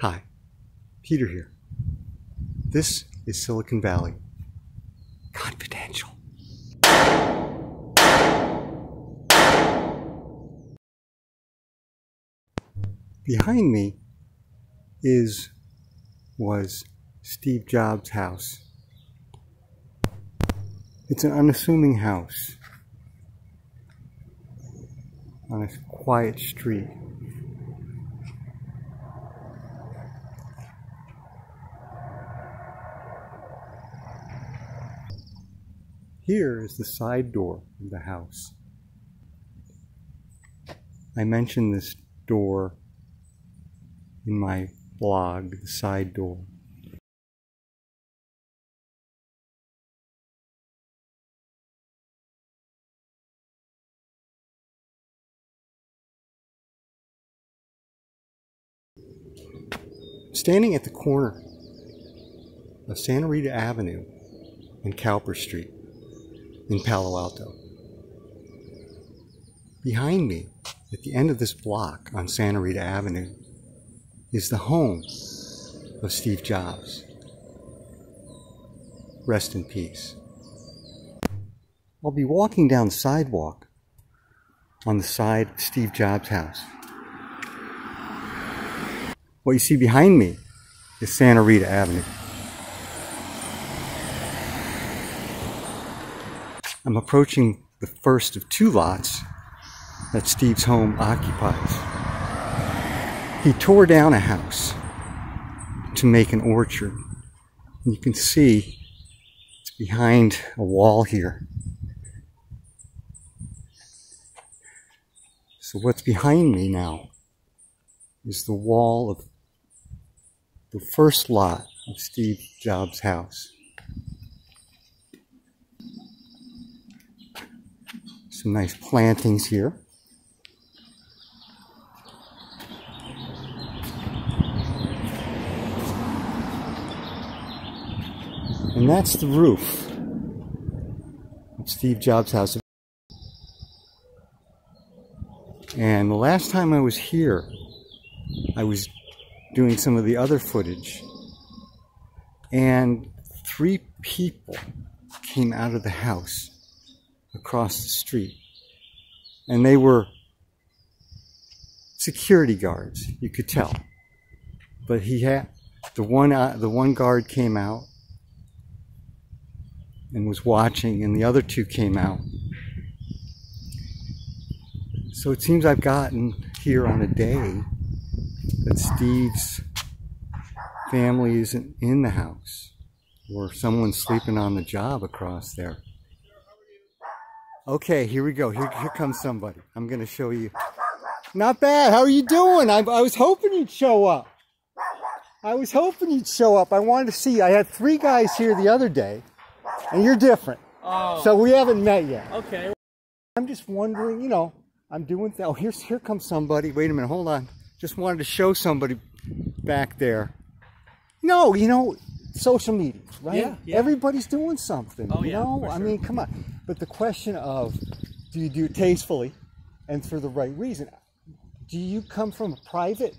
Hi, Peter here. This is Silicon Valley Confidential. Behind me was Steve Jobs' house. It's an unassuming house on a quiet street. Here is the side door of the house. I mentioned this door in my blog, the side door. Standing at the corner of Santa Rita Avenue and Cowper Street in Palo Alto. Behind me, at the end of this block on Santa Rita Avenue, is the home of Steve Jobs. Rest in peace. I'll be walking down the sidewalk on the side of Steve Jobs' house. What you see behind me is Santa Rita Avenue. I'm approaching the first of two lots that Steve's home occupies. He tore down a house to make an orchard. And you can see it's behind a wall here. So what's behind me now is the wall of the first lot of Steve Jobs' house. Some nice plantings here. And that's the roof of Steve Jobs' house. And the last time I was here, I was doing some of the other footage, and 3 people came out of the house across the street, and they were security guards, you could tell. But he had the one guard came out and was watching, and the other 2 came out. So it seems I've gotten here on a day that Steve's family isn't in the house, or someone's sleeping on the job across there. Okay, here we go. Here comes somebody. I'm going to show you. Not bad. How are you doing? I was hoping you'd show up. I was hoping you'd show up. I wanted to see. I had 3 guys here the other day, and you're different. Oh. So we haven't met yet. Okay. I'm just wondering, you know, I'm doing... Oh, here comes somebody. Wait a minute. Hold on. Just wanted to show somebody back there. No, you know, social media, right? Yeah. Everybody's doing something. Oh, you know? I mean, come on. But the question of, do you do it tastefully and for the right reason? Do you come from a private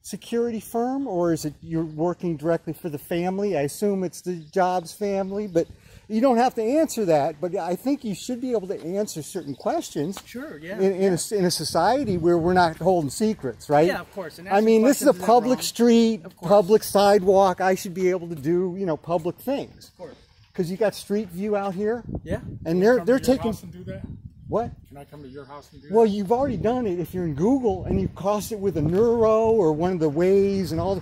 security firm, or is it you're working directly for the family? I assume it's the Jobs family, but you don't have to answer that. But I think you should be able to answer certain questions. Sure, yeah. In a society where we're not holding secrets, right? Yeah, of course. And I mean, this is a public street, public sidewalk. I should be able to do, you know, public things. Of course. Because you got Street View out here. Yeah. And they're taking... House and do that? What? Can I come to your house and do Well, that? you've already done it if you're in Google and you cross it with a Neuro or one of the Ways and all.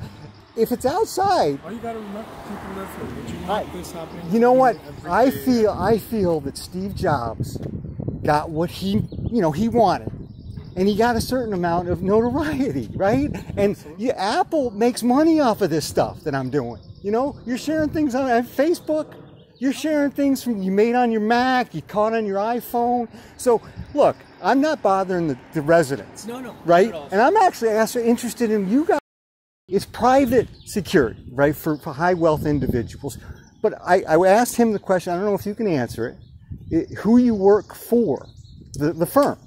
If it's outside... All you got to remember, people live here. Would you want this happening? You know what? I day? feel that Steve Jobs got what he wanted. And he got a certain amount of notoriety, right? And Apple makes money off of this stuff that I'm doing. You know, you're sharing things on Facebook. You're sharing things from you made on your Mac, you caught on your iPhone. So, look, I'm not bothering the residents. No, right? And I'm actually interested in you guys. It's private security, right, for high wealth individuals. But I asked him the question, I don't know if you can answer it, who you work for, the firm.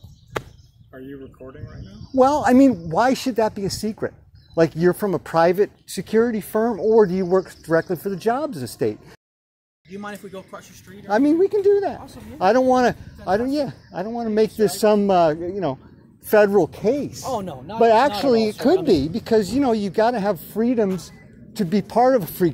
Are you recording right now? Well, I mean, why should that be a secret? Like you're from a private security firm, or do you work directly for the jobs estate? Do you mind if we go across your street? I mean, we can do that. Awesome, yeah. I don't want to make this some, you know, federal case. Oh, no, not But not actually, at all, it sir. could be, because, you know, you got to have freedoms to be part of a free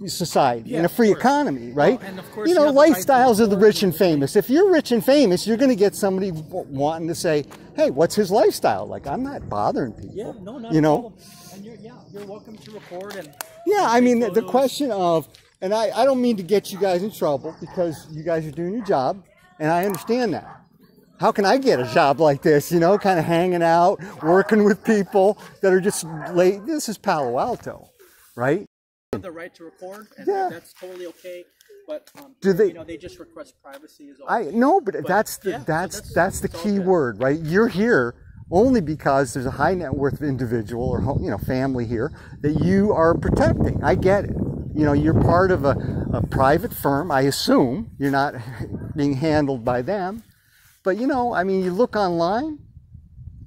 society and a free economy, right? Well, and of course you you know, have the right to lifestyles of the report rich and famous. If you're rich and famous, you're going to get somebody wanting to say, hey, what's his lifestyle like? I'm not bothering people. Yeah, no, not you a know? problem. And you're welcome to record and. Yeah, and I mean, take the photos. question of, and I don't mean to get you guys in trouble, because you guys are doing your job, and I understand that. How can I get a job like this, you know, kind of hanging out, working with people that are just late? This is Palo Alto, right? You have the right to record, and Yeah. that's totally okay. But Do they- you know, they just request privacy is all. But that's the yeah, so that's the it's all key good. word, right? You're here only because there's a high net worth individual or, you know, family here that you are protecting. I get it. You know, you're part of a private firm. I assume you're not being handled by them. But, you know, I mean, you look online,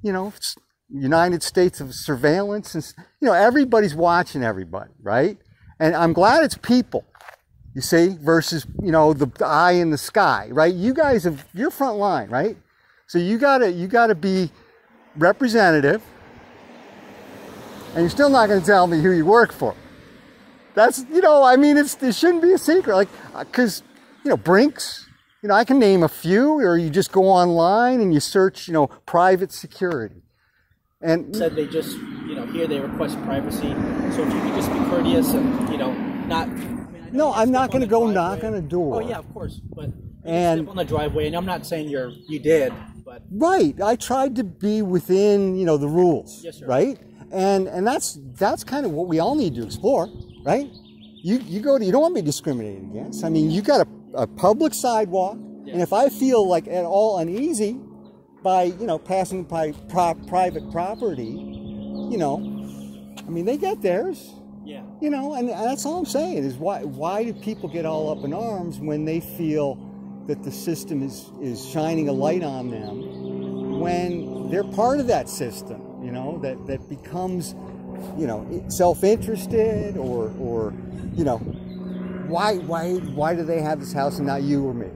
you know, it's United States of surveillance, and, you know, everybody's watching everybody, right? And I'm glad it's people, you see, versus, you know, the eye in the sky, right? You guys you're front line, right? So you gotta be representative, and you're still not going to tell me who you work for. That's, you know, I mean, it shouldn't be a secret, like, because, you know, Brinks, you know, I can name a few, or you just go online and you search, you know, private security. And Said they just, you know, here they request privacy. So if you could just be courteous and, you know, not. I mean, I know no, you I'm step not on going to the go driveway. knock on a door. Oh yeah, of course. But you And- step on the driveway, and I'm not saying you did, but Right. I tried to be within, you know, the rules. Yes, sir. Right. And that's kind of what we all need to explore, right? You don't want to be discriminated against. I mean, you got a public sidewalk, Yeah. and if I feel like at all uneasy by, you know, passing by private property, you know, I mean, they get theirs. yeah. You know, and that's all I'm saying is why do people get all up in arms when they feel that the system is shining a light on them, when they're part of that system, you know, that becomes, you know, self-interested, or you know, why do they have this house and not you or me,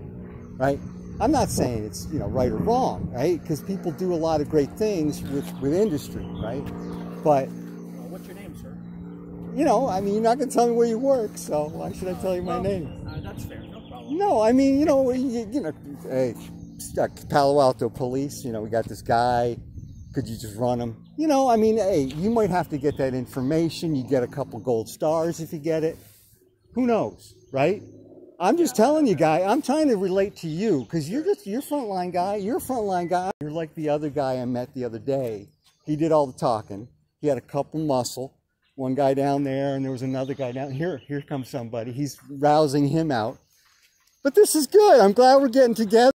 right? I'm not saying it's, you know, right or wrong, right? Because people do a lot of great things with industry, right? But What's your name, sir? you know, I mean, you're not going to tell me where you work, so why should I tell you my Well, name? That's fair. No problem. No, I mean, you know, hey, Palo Alto police, you know, we got this guy. Could you just run him? You know, I mean, hey, you might have to get that information. You get a couple gold stars if you get it. Who knows, right? I'm just telling you, guy. I'm trying to relate to you, because you're frontline guy. You're a frontline guy. You're like the other guy I met the other day. He did all the talking. He had a couple muscle. One guy down there, and there was another guy down here. Here comes somebody. He's rousing him out. But this is good. I'm glad we're getting together.